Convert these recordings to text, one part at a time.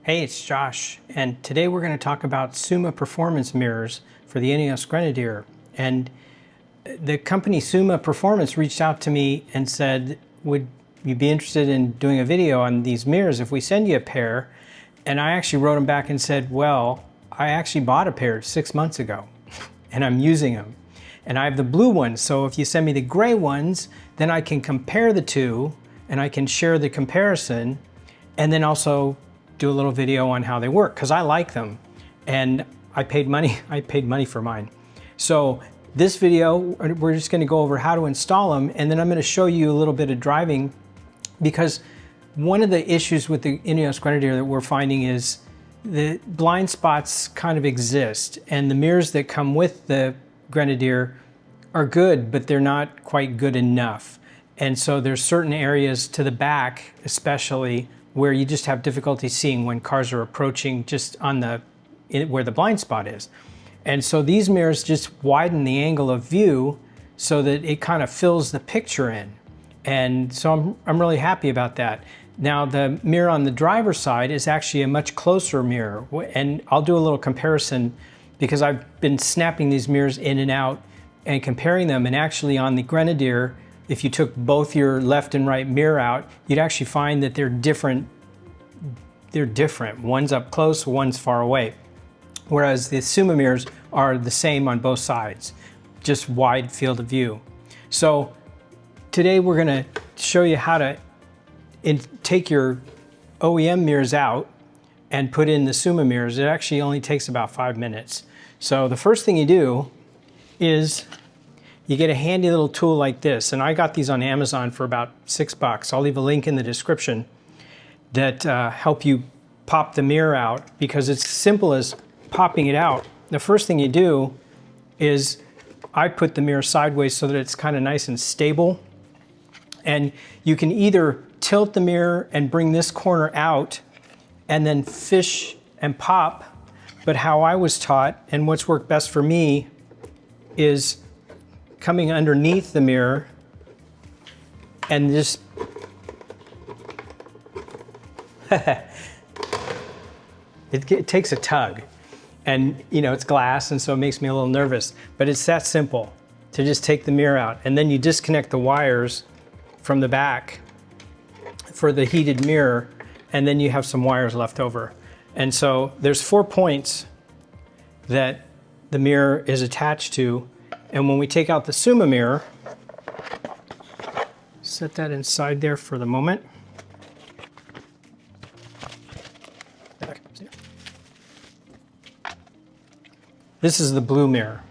Hey, it's Josh, and today we're going to talk about SUMA Performance Mirrors for the INEOS Grenadier. And the company SUMA Performance reached out to me and said, would you be interested in doing a video on these mirrors if we send you a pair? And I actually wrote them back and said, well, I actually bought a pair 6 months ago, and I'm using them. And I have the blue ones, so if you send me the gray ones, then I can compare the two, and I can share the comparison, and then also do a little video on how they work, because I like them and I paid money for mine. So this video, we're just going to go over how to install them, and then I'm going to show you a little bit of driving, because one of the issues with the INEOS Grenadier that we're finding is the blind spots kind of exist, and the mirrors that come with the Grenadier are good, but they're not quite good enough. And so there's certain areas to the back especially where you just have difficulty seeing when cars are approaching just on where the blind spot is. And so these mirrors just widen the angle of view so that it kind of fills the picture in. And so I'm really happy about that. Now the mirror on the driver's side is actually a much closer mirror, and I'll do a little comparison because I've been snapping these mirrors in and out and comparing them, and actually on the Grenadier, if you took both your left and right mirror out, you'd actually find that they're different. One's up close, one's far away. Whereas the SUMA mirrors are the same on both sides, just wide field of view. So today we're gonna show you how to take your OEM mirrors out and put in the SUMA mirrors. It actually only takes about 5 minutes. So the first thing you do is you get a handy little tool like this, and I got these on Amazon for about $6. I'll leave a link in the description that help you pop the mirror out, because it's simple as popping it out. The first thing you do is I put the mirror sideways so that it's kind of nice and stable, and you can either tilt the mirror and bring this corner out and then fish and pop, but how I was taught and what's worked best for me is coming underneath the mirror and just it takes a tug, and you know it's glass, and so it makes me a little nervous, but it's that simple to just take the mirror out, and then you disconnect the wires from the back for the heated mirror, and then you have some wires left over. And so there's 4 points that the mirror is attached to. And when we take out the SUMA mirror, set that inside there for the moment. This is the blue mirror.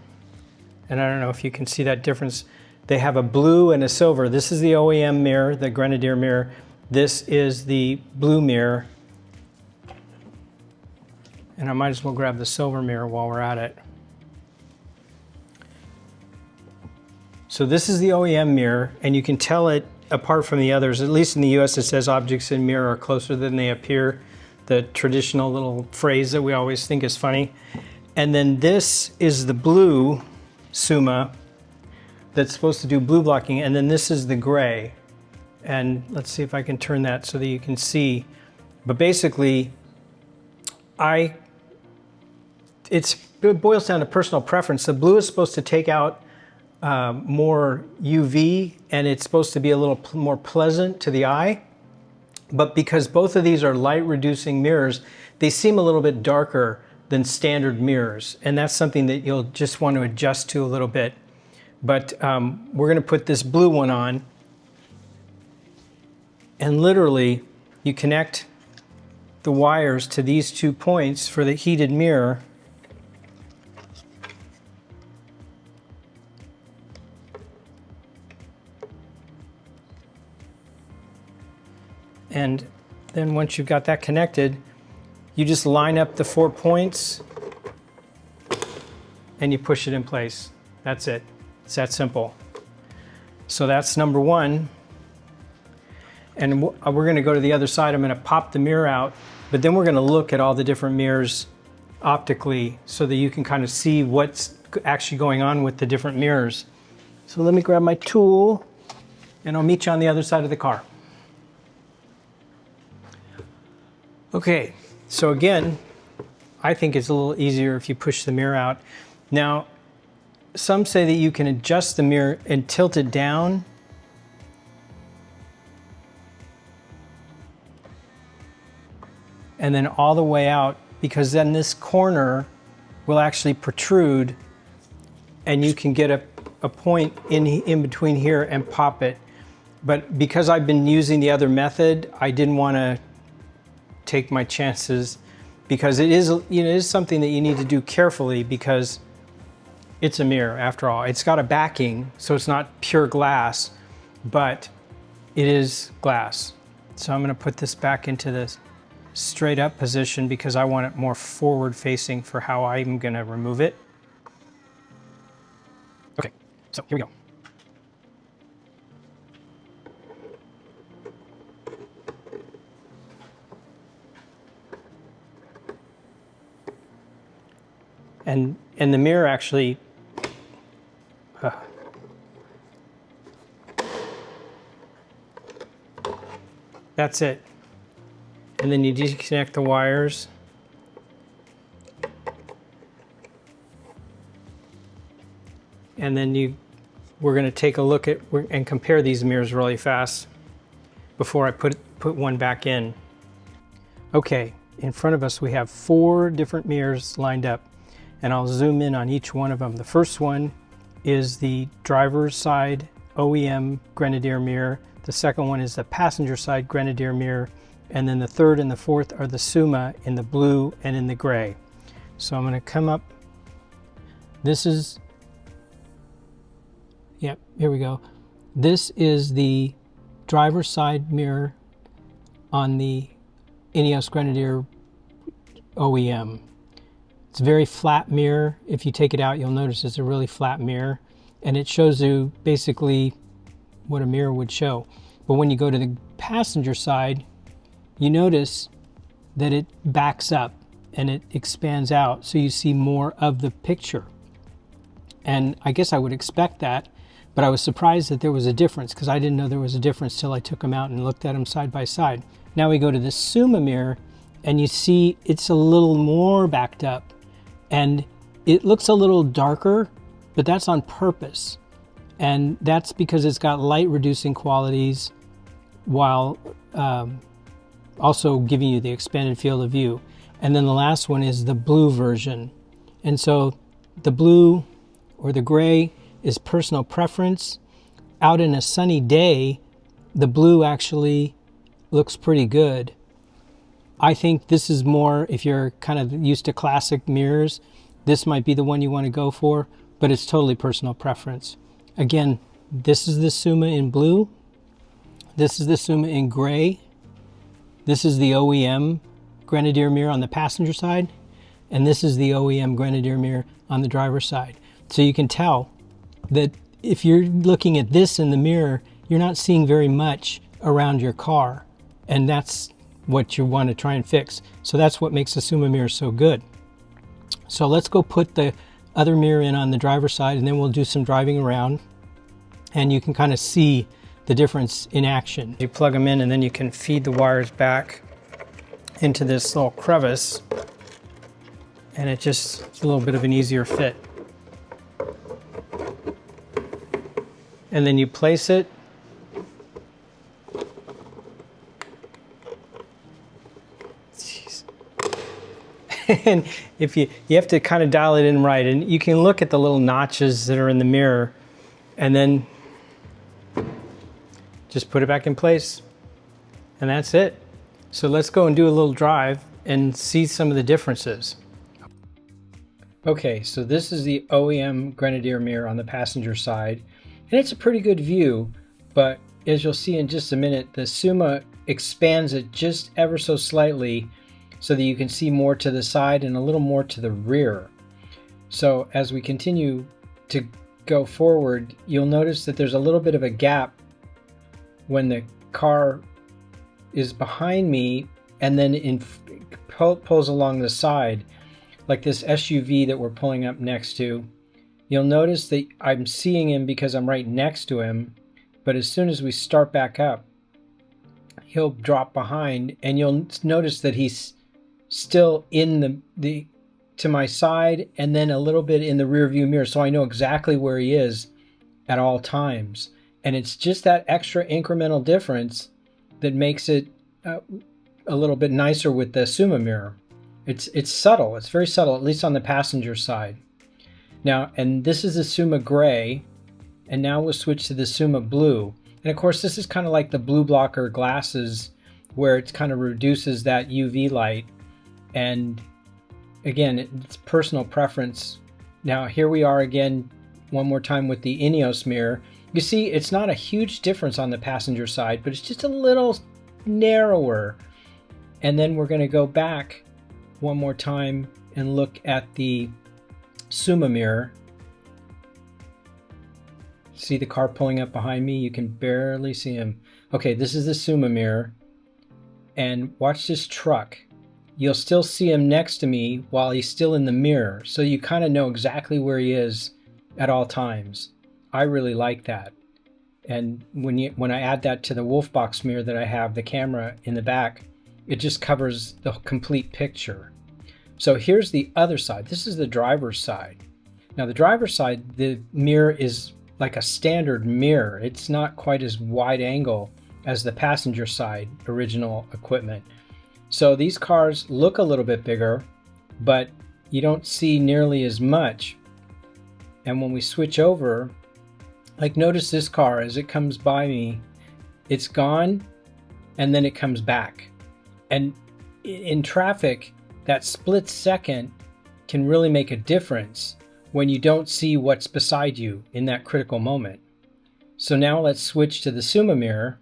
And I don't know if you can see that difference. They have a blue and a silver. This is the OEM mirror, the Grenadier mirror. This is the blue mirror. And I might as well grab the silver mirror while we're at it. So this is the OEM mirror, and you can tell it apart from the others. At least in the US it says objects in mirror are closer than they appear, the traditional little phrase that we always think is funny. And then this is the blue SUMA that's supposed to do blue blocking, and then this is the gray. And let's see if I can turn that so that you can see. But basically, it boils down to personal preference. The blue is supposed to take out more UV, and it's supposed to be a little more pleasant to the eye. But because both of these are light reducing mirrors, they seem a little bit darker than standard mirrors. And that's something that you'll just want to adjust to a little bit. But we're going to put this blue one on. And literally, you connect the wires to these 2 points for the heated mirror. And then once you've got that connected, you just line up the 4 points and you push it in place. That's it. It's that simple. So that's number 1. And we're going to go to the other side. I'm going to pop the mirror out, but then we're going to look at all the different mirrors optically so that you can kind of see what's actually going on with the different mirrors. So let me grab my tool, and I'll meet you on the other side of the car. Okay, so again, I think it's a little easier if you push the mirror out. Now, some say that you can adjust the mirror and tilt it down. And then all the way out, because then this corner will actually protrude and you can get a point in between here and pop it. But because I've been using the other method, I didn't want to take my chances, because it is, you know, it is something that you need to do carefully, because it's a mirror after all. It's got a backing, so it's not pure glass, but it is glass. So I'm going to put this back into this straight up position because I want it more forward facing for how I'm going to remove it. Okay, so here we go. And the mirror actually that's it. And then you disconnect the wires. And then we're going to take a look at and compare these mirrors really fast before I put one back in. Okay, in front of us we have 4 different mirrors lined up, and I'll zoom in on each one of them. The first one is the driver's side OEM Grenadier mirror. The second one is the passenger side Grenadier mirror. And then the third and the fourth are the SUMA in the blue and in the gray. So I'm going to come up. This is, yep, here we go. This is the driver's side mirror on the INEOS Grenadier OEM. It's a very flat mirror. If you take it out, you'll notice it's a really flat mirror, and it shows you basically what a mirror would show. But when you go to the passenger side, you notice that it backs up and it expands out, so you see more of the picture. And I guess I would expect that, but I was surprised that there was a difference, because I didn't know there was a difference till I took them out and looked at them side by side. Now we go to the SUMA mirror, and you see it's a little more backed up, and it looks a little darker, but that's on purpose. And that's because it's got light reducing qualities while also giving you the expanded field of view. And then the last one is the blue version. And so the blue or the gray is personal preference. Out in a sunny day, the blue actually looks pretty good. I think this is more, if you're kind of used to classic mirrors, this might be the one you want to go for, but it's totally personal preference. Again, this is the SUMA in blue. This is the SUMA in gray. This is the OEM Grenadier mirror on the passenger side, and this is the OEM Grenadier mirror on the driver's side. So you can tell that if you're looking at this in the mirror, you're not seeing very much around your car, and that's what you want to try and fix. So that's what makes the SUMA mirror so good. So let's go put the other mirror in on the driver's side, and then we'll do some driving around, and you can kind of see the difference in action. You plug them in, and then you can feed the wires back into this little crevice, and it's a little bit of an easier fit. And then you place it. Jeez. And if you have to kind of dial it in right, and you can look at the little notches that are in the mirror, and then just put it back in place, and that's it. So let's go and do a little drive and see some of the differences. Okay, so this is the OEM Grenadier mirror on the passenger side, and it's a pretty good view, but as you'll see in just a minute, the SUMA expands it just ever so slightly so that you can see more to the side and a little more to the rear. So as we continue to go forward, you'll notice that there's a little bit of a gap when the car is behind me and then pulls along the side, like this SUV that we're pulling up next to. You'll notice that I'm seeing him because I'm right next to him, but as soon as we start back up, he'll drop behind, and you'll notice that he's still in the to my side and then a little bit in the rear view mirror, so I know exactly where he is at all times. And it's just that extra incremental difference that makes it a little bit nicer with the SUMA mirror. It's subtle. It's very subtle, at least on the passenger side. Now, and this is the SUMA gray, and now we'll switch to the SUMA blue. And of course, this is kind of like the blue blocker glasses, where it kind of reduces that UV light. And again, it's personal preference. Now, here we are again, one more time with the INEOS mirror. You see, it's not a huge difference on the passenger side, but it's just a little narrower. And then we're going to go back one more time and look at the SUMA mirror. See the car pulling up behind me? You can barely see him. Okay, this is the SUMA mirror. And watch this truck. You'll still see him next to me while he's still in the mirror. So you kind of know exactly where he is at all times. I really like that. And when I add that to the wolf box mirror that I have, the camera in the back, it just covers the complete picture. So here's the other side. This is the driver's side. Now the driver's side, the mirror is like a standard mirror. It's not quite as wide angle as the passenger side original equipment. So these cars look a little bit bigger, but you don't see nearly as much. And when we switch over, like notice this car as it comes by me, it's gone and then it comes back. And in traffic, that split second can really make a difference when you don't see what's beside you in that critical moment. So now let's switch to the SUMA mirror.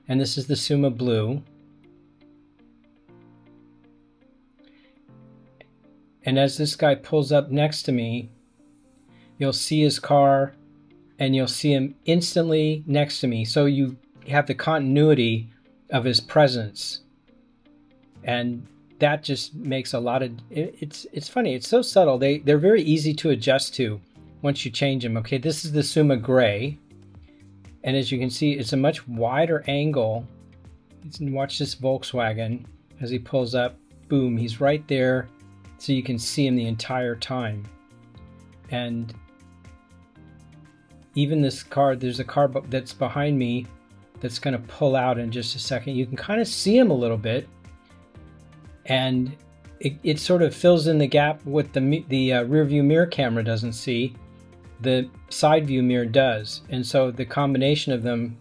And this is the SUMA blue. And as this guy pulls up next to me, you'll see his car and you'll see him instantly next to me. So you have the continuity of his presence. And that just makes a lot of, it's funny, it's so subtle. They're very easy to adjust to once you change them. Okay, this is the SUMA gray. And as you can see, it's a much wider angle. Watch this Volkswagen as he pulls up. Boom, he's right there. So you can see him the entire time. And even this car, there's a car that's behind me that's going to pull out in just a second. You can kind of see him a little bit. And it sort of fills in the gap what the rear view mirror camera doesn't see. The side view mirror does. And so the combination of them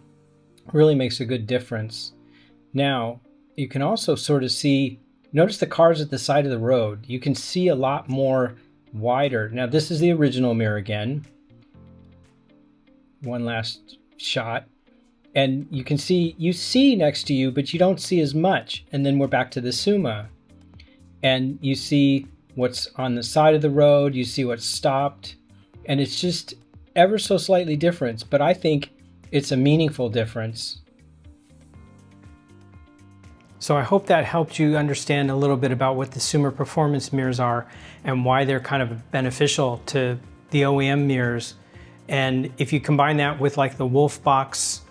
really makes a good difference. Now, you can also sort of see, notice the cars at the side of the road. You can see a lot more wider. Now, this is the original mirror again. One last shot. And you can see, you see next to you, but you don't see as much. And then we're back to the SUMA. And you see what's on the side of the road. You see what's stopped. And it's just ever so slightly different. But I think it's a meaningful difference. So I hope that helped you understand a little bit about what the SUMA Performance Mirrors are and why they're kind of beneficial to the OEM mirrors. And if you combine that with like the wolf box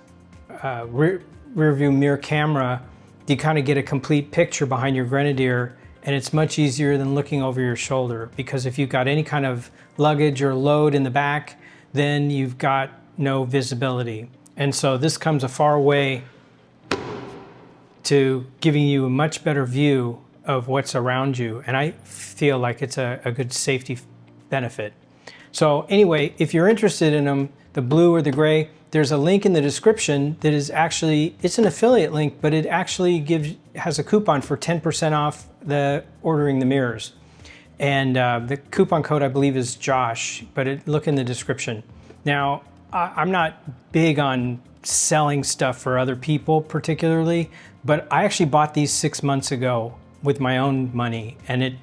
rear view mirror camera, you kind of get a complete picture behind your Grenadier, and it's much easier than looking over your shoulder, because if you've got any kind of luggage or load in the back, then you've got no visibility. And so this comes a far way to giving you a much better view of what's around you. And I feel like it's a good safety benefit. So anyway, if you're interested in them, the blue or the gray, there's a link in the description that is actually, it's an affiliate link, but it actually has a coupon for 10% off the ordering the mirrors. And the coupon code, I believe, is Josh, but look in the description. Now, I'm not big on selling stuff for other people particularly, but I actually bought these 6 months ago with my own money. And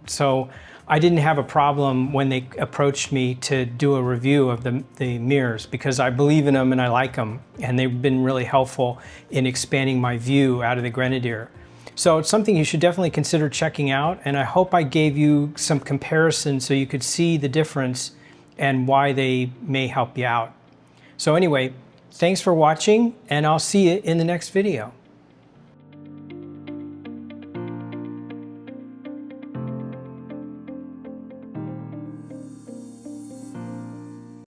so I didn't have a problem when they approached me to do a review of the mirrors, because I believe in them and I like them. And they've been really helpful in expanding my view out of the Grenadier. So it's something you should definitely consider checking out. And I hope I gave you some comparison so you could see the difference and why they may help you out. So anyway, Thanks for watching, and I'll see you in the next video.